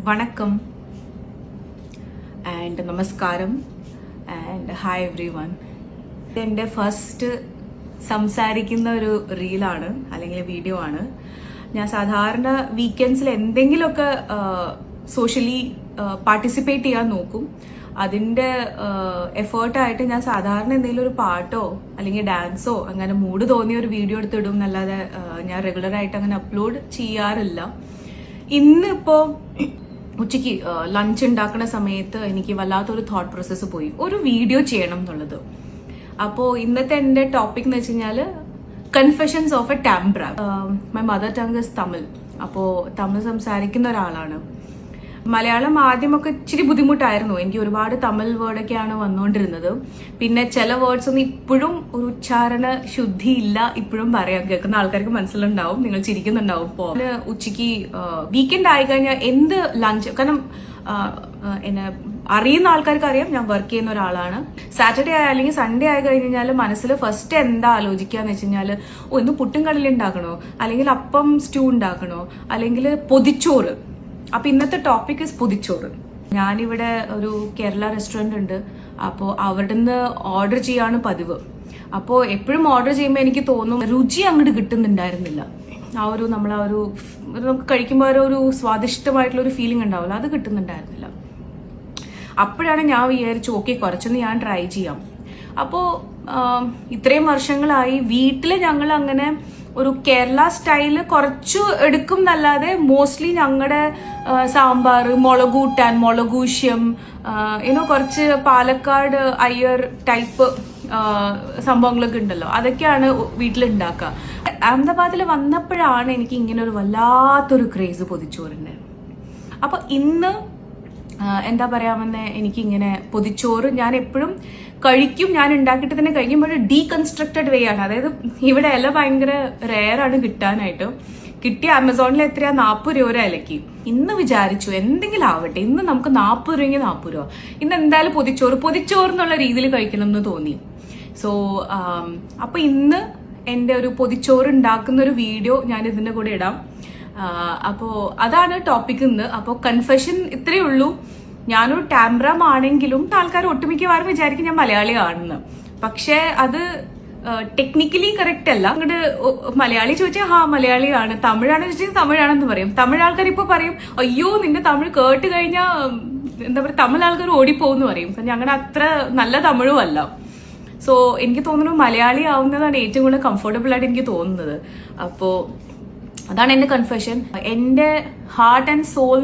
Vanakkam and Namaskaram and hi everyone. എൻ്റെ first സംസാരിക്കുന്ന ഒരു റീലാണ് അല്ലെങ്കിൽ വീഡിയോ ആണ്. ഞാൻ സാധാരണ വീക്കെൻഡ്സിൽ എന്തെങ്കിലുമൊക്കെ സോഷ്യലി പാർട്ടിസിപ്പേറ്റ് ചെയ്യാൻ നോക്കും. അതിൻ്റെ എഫേർട്ടായിട്ട് ഞാൻ സാധാരണ എന്തെങ്കിലും ഒരു പാട്ടോ അല്ലെങ്കിൽ ഡാൻസോ അങ്ങനെ മൂഡ് തോന്നിയ ഒരു വീഡിയോ എടുത്തിടും എന്നല്ലാതെ ഞാൻ റെഗുലറായിട്ട് അങ്ങനെ അപ്ലോഡ് ചെയ്യാറില്ല. ഇന്നിപ്പോൾ ഉച്ചയ്ക്ക് ലഞ്ച് ഉണ്ടാക്കുന്ന സമയത്ത് എനിക്ക് വല്ലാത്തൊരു തോട്ട് പ്രോസസ്സ് പോയി, ഒരു വീഡിയോ ചെയ്യണം എന്നുള്ളത്. അപ്പോൾ ഇന്നത്തെ എൻ്റെ ടോപ്പിക് എന്ന് വെച്ച് കഴിഞ്ഞാൽ confessions of a Tambra. My mother tongue is Tamil. അപ്പോൾ തമിഴ് സംസാരിക്കുന്ന ഒരാളാണ്. മലയാളം ആദ്യമൊക്കെ ഇച്ചിരി ബുദ്ധിമുട്ടായിരുന്നു. എനിക്ക് ഒരുപാട് തമിഴ് വേർഡൊക്കെയാണ് വന്നുകൊണ്ടിരുന്നത്. പിന്നെ ചില വേർഡ്സ് ഒന്നും ഇപ്പോഴും ഒരു ഉച്ചാരണ ശുദ്ധി ഇല്ല. ഇപ്പോഴും പറയാം, കേൾക്കുന്ന ആൾക്കാർക്ക് മനസ്സിലുണ്ടാവും, നിങ്ങൾ ചിരിക്കുന്നുണ്ടാവും. ഇപ്പോൾ ഉച്ചയ്ക്ക് വീക്കെൻഡ് ആയി കഴിഞ്ഞാൽ എന്ത് ലഞ്ച്, കാരണം എന്നെ അറിയുന്ന ആൾക്കാർക്ക് അറിയാം ഞാൻ വർക്ക് ചെയ്യുന്ന ഒരാളാണ്. സാറ്റർഡേ അല്ലെങ്കിൽ സൺഡേ ആയി കഴിഞ്ഞാൽ മനസ്സിൽ ഫസ്റ്റ് എന്താ ആലോചിക്കാന്ന് വെച്ച് കഴിഞ്ഞാൽ, ഇന്ന് പുട്ടും കടല ഉണ്ടാക്കണോ, അല്ലെങ്കിൽ അപ്പം സ്റ്റൂ ഉണ്ടാക്കണോ, അല്ലെങ്കിൽ പൊതിച്ചോറ്. അപ്പൊ ഇന്നത്തെ ടോപ്പിക് ഇസ് പൊതിച്ചോറ്. ഞാനിവിടെ ഒരു കേരള റെസ്റ്റോറന്റ് ഉണ്ട്. അപ്പോൾ അവിടുന്ന് ഓർഡർ ചെയ്യാണ് പതിവ്. അപ്പോൾ എപ്പോഴും ഓർഡർ ചെയ്യുമ്പോൾ എനിക്ക് തോന്നും രുചി അങ്ങോട്ട് കിട്ടുന്നുണ്ടായിരുന്നില്ല. നമുക്ക് കഴിക്കുമ്പോൾ ഒരു സ്വാദിഷ്ടമായിട്ടുള്ള ഒരു ഫീലിംഗ് ഉണ്ടാവില്ല, അത് കിട്ടുന്നുണ്ടായിരുന്നില്ല. അപ്പോഴാണ് ഞാൻ വിചാരിച്ചു, ഓക്കെ കുറച്ചൊന്ന് ഞാൻ ട്രൈ ചെയ്യാം. അപ്പോൾ ഇത്രയും വർഷങ്ങളായി വീട്ടിൽ ഞങ്ങൾ അങ്ങനെ ഒരു കേരള സ്റ്റൈല് കുറച്ചു എടുക്കും എന്നല്ലാതെ മോസ്റ്റ്ലി ഞങ്ങളുടെ സാമ്പാർ, മുളകൂട്ടാൻ, മുളകൂശ്യം, കുറച്ച് പാലക്കാട് അയ്യർ ടൈപ്പ് സംഭവങ്ങളൊക്കെ ഉണ്ടല്ലോ, അതൊക്കെയാണ് വീട്ടിലുണ്ടാക്കുക. അഹമ്മദാബാദിൽ വന്നപ്പോഴാണ് എനിക്ക് ഇങ്ങനെ ഒരു വല്ലാത്തൊരു ക്രേസ് പൊതിച്ചോറിൻ്റെ. അപ്പൊ ഇന്ന് എന്താ പറയാമെന്ന്, എനിക്കിങ്ങനെ പൊതിച്ചോറ് ഞാൻ എപ്പോഴും കഴിക്കും, ഞാൻ ഉണ്ടാക്കിയിട്ട് തന്നെ കഴിക്കുമ്പോൾ ഡീകൺസ്ട്രക്റ്റഡ് വേ ആണ്. അതായത് ഇവിടെ ഇല ഭയങ്കര റെയറാണ് കിട്ടാനായിട്ട്. കിട്ടിയ ആമസോണിൽ എത്രയാ, 40 രൂപ ഒരു ഇലയ്ക്ക്. ഇന്ന് വിചാരിച്ചു എന്തെങ്കിലും ആവട്ടെ, ഇന്ന് നമുക്ക് 40 രൂപയെങ്കിൽ 40 രൂപ, ഇന്ന് എന്തായാലും പൊതിച്ചോറ് എന്നുള്ള രീതിയിൽ കഴിക്കണം എന്ന് തോന്നി. സോ അപ്പൊ ഇന്ന് എൻ്റെ ഒരു പൊതിച്ചോറ് ഉണ്ടാക്കുന്ന ഒരു വീഡിയോ ഞാൻ ഇതിൻ്റെ കൂടെ ഇടാം. അപ്പോൾ അതാണ് ടോപ്പിക് ഇന്ന്. അപ്പോൾ കൺഫെഷൻ ഇത്രയേ ഉള്ളൂ. ഞാനൊരു ടാംബ്രം ആണെങ്കിലും ആൾക്കാർ ഒട്ടുമിക്കവാറും വിചാരിക്കും ഞാൻ മലയാളിയാണെന്ന്. പക്ഷെ അത് ടെക്നിക്കലി കറക്റ്റ് അല്ല. അങ്ങോട്ട് മലയാളി ചോദിച്ചാൽ മലയാളിയാണ്, തമിഴാണെന്ന് ചോദിച്ചാൽ തമിഴാണെന്ന് പറയും. തമിഴ് ആൾക്കാർ ഇപ്പൊ പറയും, അയ്യോ നിന്റെ തമിഴ് കേട്ട് കഴിഞ്ഞാൽ എന്താ പറയുക, തമിഴ് ആൾക്കാർ ഓടിപ്പോന്ന് പറയും. ഞങ്ങളുടെ അത്ര നല്ല തമിഴും അല്ല. സോ എനിക്ക് തോന്നുന്നു മലയാളി ആവുന്നതാണ് ഏറ്റവും കൂടുതൽ കംഫർട്ടബിൾ ആയിട്ട് എനിക്ക് തോന്നുന്നത്. അപ്പോൾ അതാണ് എൻ്റെ കൺഫെഷൻ. എൻ്റെ ഹാർട്ട് ആൻഡ് സോൾ